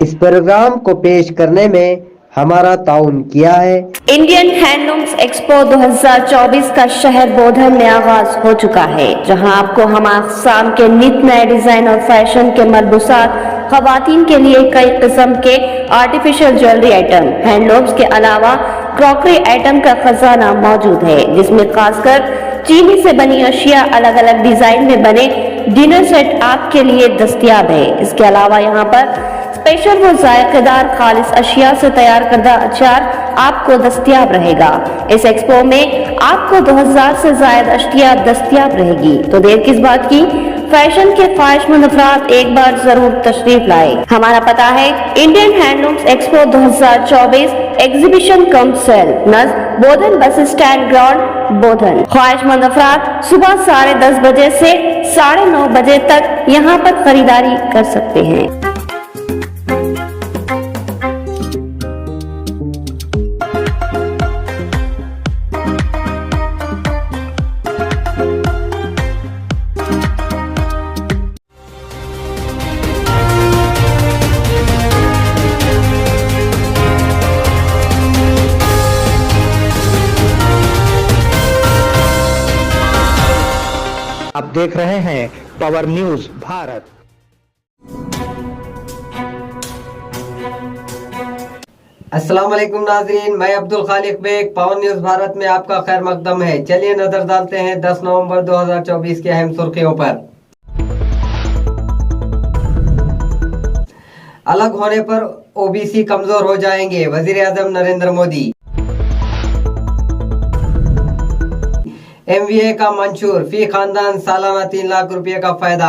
इस प्रोग्राम को पेश करने में हमारा ताउन किया है। इंडियन हैंडलूम्स एक्सपो 2024 का शहर बोधन में आगाज हो चुका है, जहां आपको हम शाम के नित नए डिजाइन और फैशन के मलबूसात, खवातीन के लिए कई किस्म के आर्टिफिशियल ज्वेलरी आइटम, हैंडलूम्स के अलावा क्रॉकरी आइटम का खजाना मौजूद है, जिसमें खासकर चीनी से बनी अशिया अलग अलग डिजाइन में बने डिनर सेट आपके लिए दस्तयाब है। इसके अलावा यहाँ पर स्पेशल व जायकेदार खालिस अशिया से तैयार करदा अचार आपको दस्तयाब रहेगा। इस एक्सपो में आपको 2000 से ज्यादा अशिया दस्तयाब रहेगी, तो देर किस बात की, फैशन के ख्वाहिशमंद अफराद एक बार जरूर तशरीफ लाए। हमारा पता है Indian handlooms expo 2024 exhibition cum sale नज़ बोधन बस स्टैंड ग्राउंड बोधन। ख्वाहिशमंद अफराद सुबह 10:30 बजे से 9:30 बजे तक यहाँ पर खरीदारी कर सकते हैं। आप देख रहे हैं पावर न्यूज भारत। अस्सलाम वालेकुम नाजरीन, मैं अब्दुल खालिक बेग, पावर न्यूज भारत में आपका खैर मकदम है। चलिए नजर डालते हैं 10 नवंबर 2024 की अहम सुर्खियों पर। अलग होने पर ओबीसी कमजोर हो जाएंगे, वजीर आजम नरेंद्र मोदी। MVA का मंशूर, फी खानदान सालाना 3 लाख रुपए का फायदा।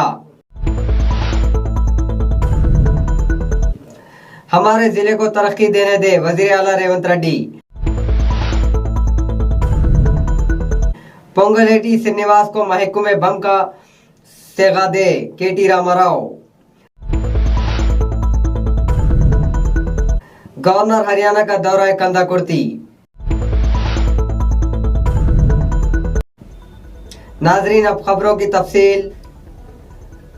हमारे जिले को तरक्की देने दे, वजीर आला रेवंत रेड्डी। पोंगलेटी श्रीनिवास को महकुमे बम का सेगा दे, KT रामाराव। गवर्नर हरियाणा का दौरा कंधाकुर्ती। नाजरीन, अब खबरों की तफसील।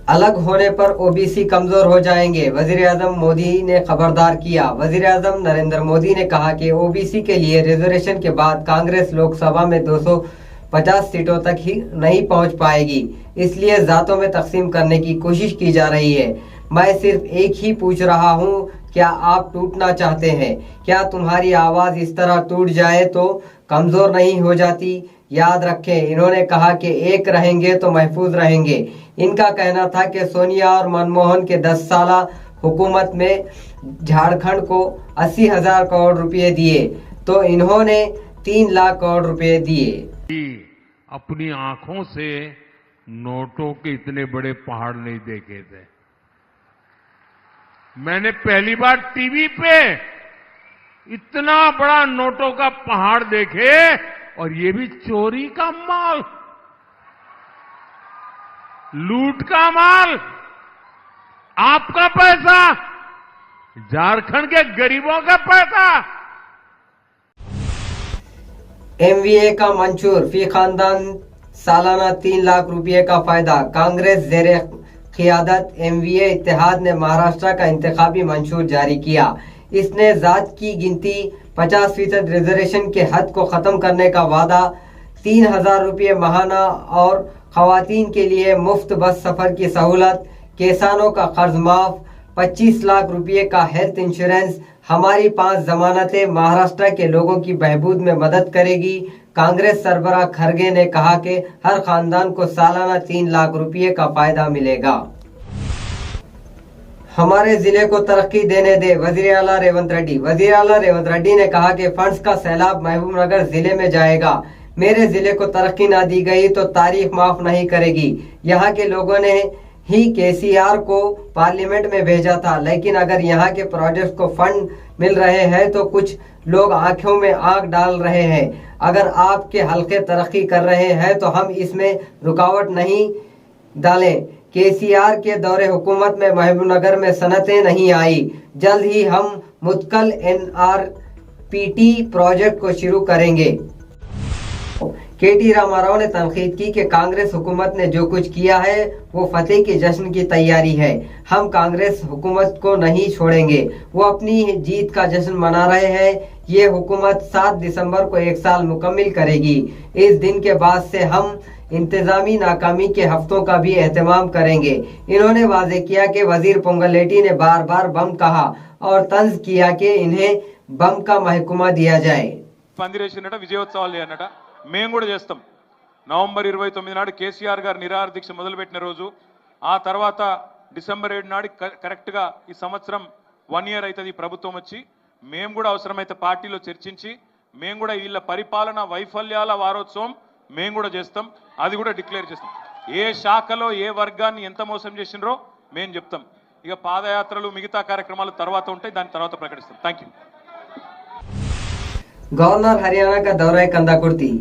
अलग होने पर ओबीसी कमजोर हो जाएंगे, वजीर आजम मोदी ने खबरदार किया। वजीर आजम नरेंद्र मोदी ने कहा कि ओबीसी के लिए रिजर्वेशन के बाद कांग्रेस लोकसभा में 250 सीटों तक ही नहीं पहुंच पाएगी, इसलिए जातों में तकसीम करने की कोशिश की जा रही है। मैं सिर्फ एक ही पूछ रहा हूं, क्या आप टूटना चाहते हैं? क्या तुम्हारी आवाज इस तरह टूट जाए तो कमजोर नहीं हो जाती? याद रखें, इन्होंने कहा कि एक रहेंगे तो महफूज रहेंगे। इनका कहना था कि सोनिया और मनमोहन के 10 साला हुकूमत में झारखंड को 80,000 करोड़ रुपए दिए, तो इन्होंने 3 लाख करोड़ रुपए दिए। अपनी आंखों से नोटों के इतने बड़े पहाड़ नहीं देखे थे। मैंने पहली बार टीवी पे इतना बड़ा नोटों का पहाड़ देखे, और ये भी चोरी का माल, लूट का माल, आपका पैसा, झारखंड के गरीबों का पैसा। MVA का मंशूर, फी खानदान सालाना 3 लाख रुपए का फायदा। कांग्रेस जेर क़ियादत MVA इत्तेहाद ने महाराष्ट्र का इंतखाबी मंशूर जारी किया। इसने जात की गिनती 50% रिजर्वेशन के हद को खत्म करने का वादा, 3,000 रुपये माहाना और खवातीन के लिए मुफ्त बस सफर की सहूलत, किसानों का कर्ज माफ, 25 लाख रुपये का हेल्थ इंश्योरेंस। हमारी 5 जमानतें महाराष्ट्र के लोगों की बहबूद में मदद करेगी। कांग्रेस सरबराह खरगे ने कहा कि हर खानदान को सालाना 3 लाख रुपये का फायदा मिलेगा। हमारे जिले को तरक्की देने दे, वजीर आला रेवंत रेड्डी। वजीर आला रेवंत रेड्डी ने कहा कि फंड्स का सैलाब महबूबनगर जिले में जाएगा। मेरे जिले को तरक्की ना दी गई तो तारीख माफ नहीं करेगी। यहाँ के लोगों ने ही KCR को पार्लियामेंट में भेजा था, लेकिन अगर यहाँ के प्रोजेक्ट को फंड मिल रहे हैं तो कुछ लोग आंखों में आंख डाल रहे हैं। अगर आपके हल्के तरक्की कर रहे हैं तो हम इसमें रुकावट नहीं डालें। KCR के दौरे हुकूमत में महबूबनगर में सनतें नहीं आई। जल्द ही हम मुतकल NRPT प्रोजेक्ट को शुरू करेंगे। KT रामाराव ने तनकीद की कि कांग्रेस हुकूमत ने जो कुछ किया है वो फतेह के जश्न की तैयारी है। हम कांग्रेस हुकूमत को नहीं छोड़ेंगे, वो अपनी जीत का जश्न मना रहे हैं। ये हुकूमत 7 दिसंबर को 1 साल मुकम्मिल करेगी। इस दिन के बाद से हम इंतजामी नाकामी के हफ्तों का भी एहतमाम करेंगे। इन्होंने वाजे किया कि वजीर पोंगलेटी ने बार बार बम कहा और तंज किया कि इन्हें बम का महकुमा दिया जाए। పందిరేసినట విజయోత్సవాలు చేయనట మేము కూడా చేస్తాం। నవంబర్ 29 నాడు కేసీఆర్ గారు నిరాహార దీక్ష మొదలుపెట్టిన రోజు, ఆ తర్వాత డిసెంబర్ 7 నాడు కరెక్ట్ గా ఈ సంవత్సరం 1 ఇయర్ అవుతుంది ప్రభుత్వం వచ్చి, మేము కూడా అవసరమైతే పార్టీలో చర్చించి మేము కూడా వీళ్ళ పరిపాలన వైఫల్యాల వారోత్సవం మేము కూడా చేస్తాం, అది కూడా డిక్లేర్ చేస్తాం। ఏ శాఖలో ఏ వర్గాన్ని ఎంత మోసం చేసినరో మేము చెప్తాం। ఇక పాదయాత్రలు మిగతా కార్యక్రమాలు తర్వాత ఉంటాయి, దాని తర్వాత ప్రకటిస్తాం। థాంక్యూ। गवर्नर हरियाणा का दौरा कंदाकुर्ती।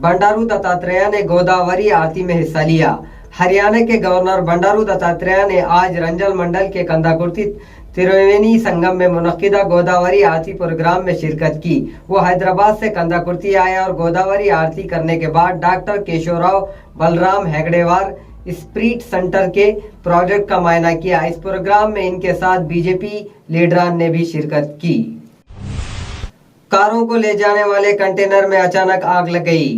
बंडारू दत्तात्रेय ने गोदावरी आरती में हिस्सा लिया। हरियाणा के गवर्नर बंडारू दत्तात्रेय ने आज रंजल मंडल के कंदाकुर्ती त्रिवेणी संगम में मुनक्किदा गोदावरी आरती प्रोग्राम में शिरकत की। वो हैदराबाद से कंदाकुर्ती आए और गोदावरी आरती करने के बाद डॉक्टर केशवराव बलराम हेगड़ेवार स्प्रीट सेंटर के प्रोजेक्ट का मायना किया। इस प्रोग्राम में इनके साथ बीजेपी लीडरान ने भी शिरकत की। कारों को ले जाने वाले कंटेनर में अचानक आग लग गई।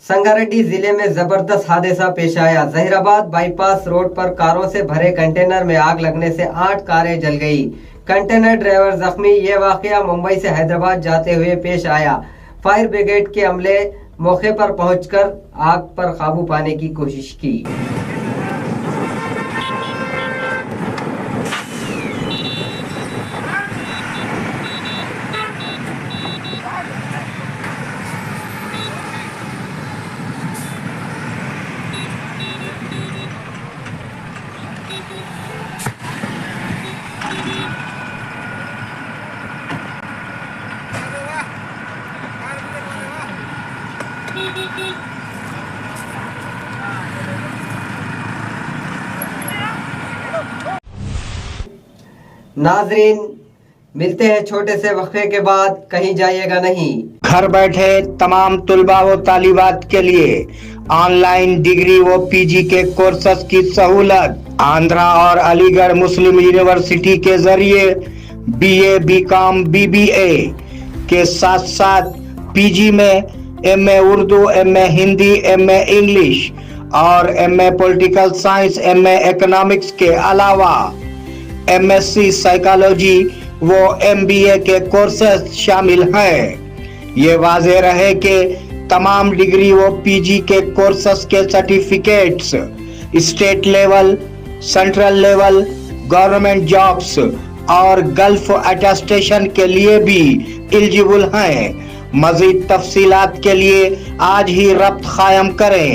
संगारेड्डी जिले में जबरदस्त हादसा पेश आया। जहीराबाद बाईपास रोड पर कारों से भरे कंटेनर में आग लगने से 8 कारें जल गई। कंटेनर ड्राइवर जख्मी। ये वाकया मुंबई से हैदराबाद जाते हुए पेश आया। फायर ब्रिगेड के अमले मौके पर पहुंचकर आग पर काबू पाने की कोशिश की। नाजरीन, मिलते हैं छोटे से वक्फे के बाद, कहीं जाइएगा नहीं। घर बैठे तमाम तुलबा व तालिबात के लिए ऑनलाइन डिग्री व पीजी के कोर्सेस की सहूलत। आंध्रा और अलीगढ़ मुस्लिम यूनिवर्सिटी के जरिए BA, BCom, BBA के साथ साथ पीजी में MA Urdu, MA Hindi, MA English और MA political science, MA economics के अलावा MSc साइकोलॉजी वो MBA के कोर्सेस शामिल हैं। ये वाज़ेह रहे कि तमाम डिग्री व पीजी के कोर्सेस के certificates state level, central level, government jobs और गल्फ अटेस्टेशन के लिए भी एलिजिबल हैं। मजीद तफसीलात के लिए आज ही रब्त कायम करें।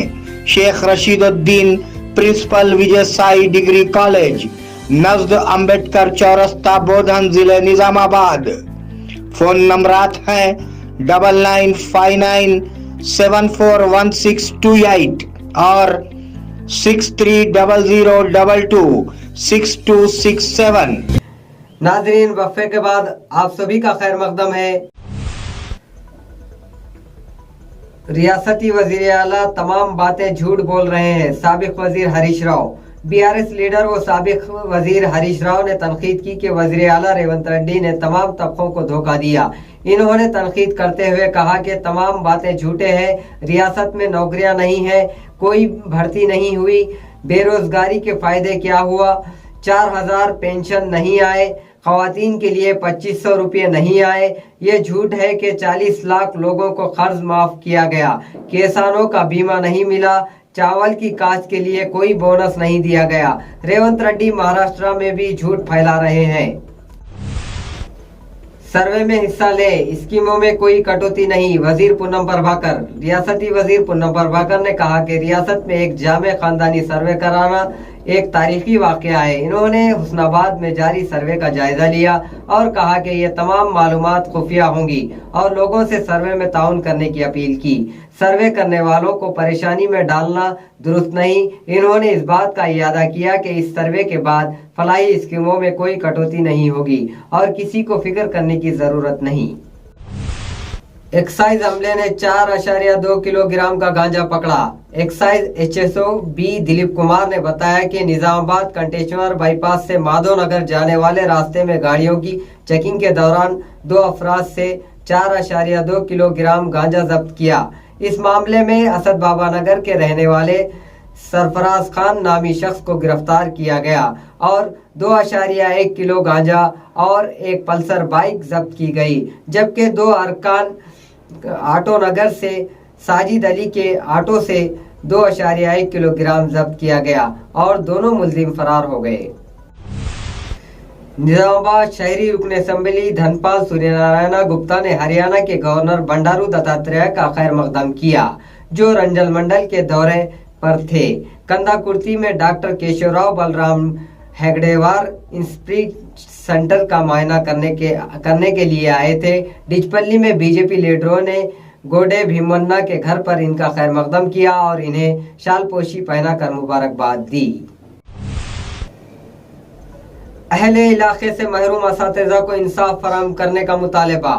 Sheikh Rasheeduddin, principal, Vijay Sai degree college, नजद अम्बेडकर चौरस्ता, बोधन, जिले निजामाबाद। फोन नंबरात हैं 9959741628 और 6300226267। नाजरीन, वक्फे के बाद आप सभी का खैर मकदम है। रियासती वजीर आला तमाम बातें झूठ बोल रहे हैं। साबिक वजीर हरीश राव। BRS लीडर व साबिक वजीर हरीश राव ने तनकीद की कि वजीर आला रेवंत रेड्डी ने तमाम तबकों को धोखा दिया। इन्होंने तनकीद करते हुए कहा कि तमाम बातें झूठे हैं। रियासत में नौकरियां नहीं है, कोई भर्ती नहीं हुई, बेरोजगारी के फायदे क्या हुआ, 4000 पेंशन नहीं आए, खवातीन के लिए 2500 रुपये नहीं आए। ये झूठ है कि 40 लाख लोगों को कर्ज माफ किया गया, किसानों का बीमा नहीं मिला, चावल की काश्त के लिए कोई बोनस नहीं दिया गया। रेवंत रेड्डी महाराष्ट्र में भी झूठ फैला रहे हैं। सर्वे में हिस्सा ले, स्कीमों में कोई कटौती नहीं। वजीर पूनम प्रभाकर। रियासती वजीर पूनम प्रभाकर ने कहा कि रियासत में एक जामे खानदानी सर्वे कराना एक तारीखी वाकया है। इन्होंने हुस्नाबाद में जारी सर्वे का जायजा लिया और कहा कि ये तमाम मालूमात खुफिया होंगी और लोगों से सर्वे में ताउन करने की अपील की। सर्वे करने वालों को परेशानी में डालना दुरुस्त नहीं। इन्होंने इस बात का इयादा किया कि इस सर्वे के बाद फलाही स्कीमों में कोई कटौती नहीं होगी और किसी को फिक्र करने की जरूरत नहीं। एक्साइज अमले ने 4.2 किलोग्राम का गांजा पकड़ा। Excise HSO B Dilip Kumar ने बताया कि निजामाबाद कंटेश्वर बाईपास से माधोनगर जाने वाले रास्ते में गाड़ियों की चेकिंग के दौरान 2 अफराद से 4.2 किलोग्राम गांजा जब्त किया। इस मामले में असद बाबा नगर के रहने वाले सरफराज खान नामी शख्स को गिरफ्तार किया गया और 2.1 किलो गांजा और एक पल्सर बाइक जब्त की गई, जबकि 2 अरकान ऑटो नगर से साजिद अली के ऑटो से 2.1 किलोग्राम जब्त किया गया और दोनों मुलजिम फरार हो गए। निजामाबाद शहरी रुकन असेंबली धनपाल सूर्यनारायण गुप्ता ने हरियाणा के गवर्नर बंडारू दत्तात्रेय का खैर मकदम किया, जो रंजल मंडल के दौरे पर थे। कंदाकुर्ती में डॉक्टर केशवराव बलराम हेगड़ेवार इंस्प्रिट सेंटर का मुआयना करने के लिए आए थे। डिचपल्ली में बीजेपी लीडरों ने गोडे भीमन्ना के घर पर इनका खैर मकदम किया और इन्हें शालपोशी पहनाकर मुबारकबाद दी। अहले इलाके से महरूम असातिज़ा को इंसाफ फराहम करने का मुतालबा।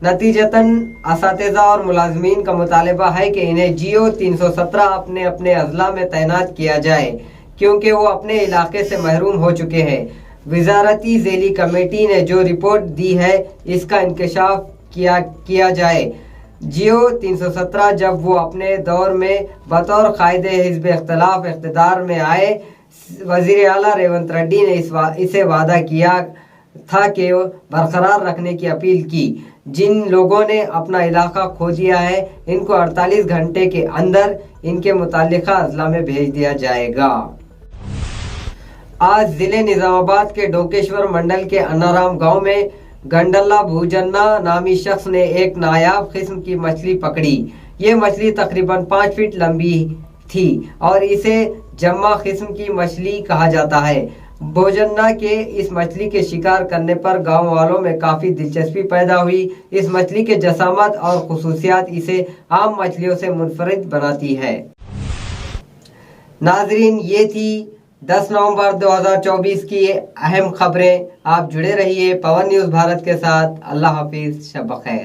नतीजतन असातिज़ा और मुलाजमीन का मुतालबा है कि इन्हें जियो 317 अपने अपने अजला में तैनात किया जाए, क्योंकि वो अपने इलाके से महरूम हो चुके हैं। वजारती ज़ेली कमेटी ने जो रिपोर्ट दी है इसका इंकशाफ किया जाए। जियो 317 जब वो अपने दौर में बतौर कायदे हिज़्ब इख्तिलाफ इख्तिदार में आए, वज़ीर आला रेवंत रेड्डी ने इसे वादा किया था कि बरकरार रखने की अपील की। जिन लोगों ने अपना इलाका खो दिया है, इनको 48 घंटे के अंदर इनके मुतालिका अजला में भेज दिया जाएगा। आज जिले निजामाबाद के डोकेश्वर मंडल के अन्नाराम गांव में गंडल्ला भूजन्ना नामी शख्स ने एक नायाब किस्म की मछली पकड़ी। ये मछली तकरीबन 5 फीट लंबी थी और इसे जम्मा किस्म की मछली कहा जाता है। भोजन्ना के इस मछली के शिकार करने पर गांव वालों में काफ़ी दिलचस्पी पैदा हुई। इस मछली के जसामत और खुसूसियात इसे आम मछलियों से मुनफरिद बनाती है। नाजरीन, ये थी 10 नवंबर 2024 की अहम खबरें। आप जुड़े रहिए पवन न्यूज़ भारत के साथ। अल्लाह हाफिज, शब बखैर।